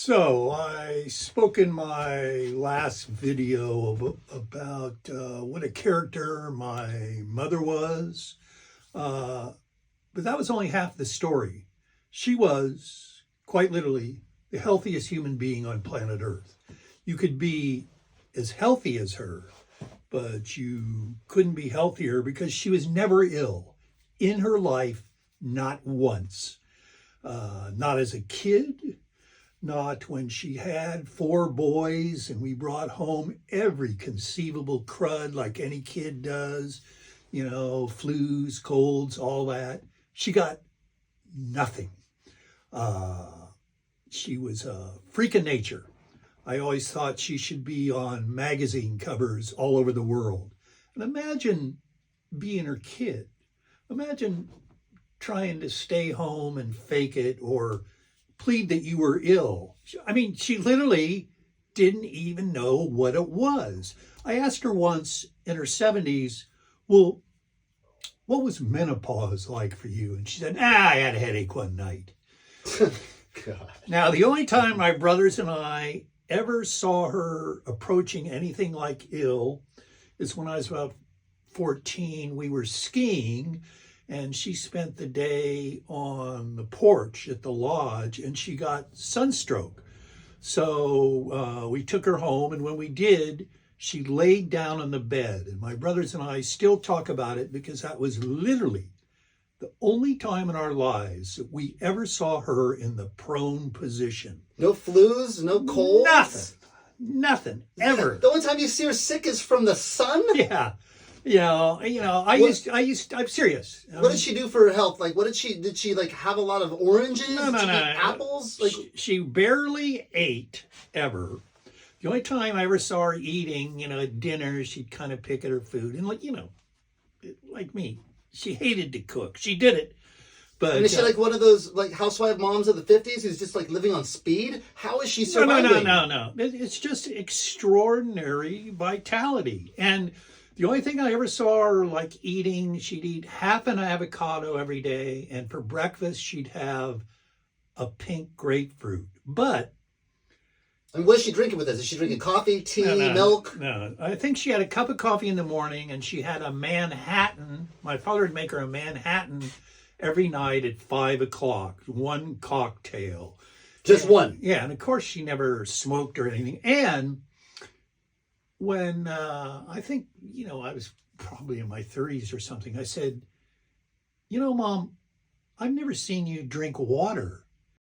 So I spoke in my last video about what a character my mother was, uh, but that was only half the story. She was, quite literally, the healthiest human being on planet Earth. You could be as healthy as her, but you couldn't be healthier because she was never ill in her life, not once. Not as a kid, not when she had four boys and we brought home every conceivable crud like any kid does, flus, colds, all that. She got nothing. She was a freak of nature. I always thought she should be on magazine covers all over the world. And imagine being her kid. Imagine trying to stay home and fake it or plead that you were ill. I mean, she literally didn't even know what it was. I asked her once in her 70s, well, what was menopause like for you? And she said, I had a headache one night. God. Now, the only time my brothers and I ever saw her approaching anything like ill is when I was about 14. We were skiing and she spent the day on the porch at the lodge and she got sunstroke. So we took her home, and when we did, she laid down on the bed. And my brothers and I still talk about it because that was literally the only time in our lives that we ever saw her in the prone position. No flus, no colds? Nothing, ever. The only time you see her sick is from the sun? Yeah. I'm serious. What did she do for her health? Like, did she like have a lot of oranges? No. Did she eat apples? Like, she barely ate ever. The only time I ever saw her eating, at dinner, she'd kind of pick at her food. And like me, she hated to cook. She did it. But and is she like one of those like housewife moms of the 50s who's just like living on speed? How is she surviving? No. It's just extraordinary vitality. And the only thing I ever saw her like eating, she'd eat half an avocado every day, and for breakfast she'd have a pink grapefruit. But and what is she drinking with this? Is she drinking coffee, tea, milk? No, I think she had a cup of coffee in the morning, and she had a Manhattan. My father would make her a Manhattan every night at 5:00, one cocktail. Just one? Yeah, and of course she never smoked or anything. And when I think, I was probably in my 30s or something, I said, Mom, I've never seen you drink water.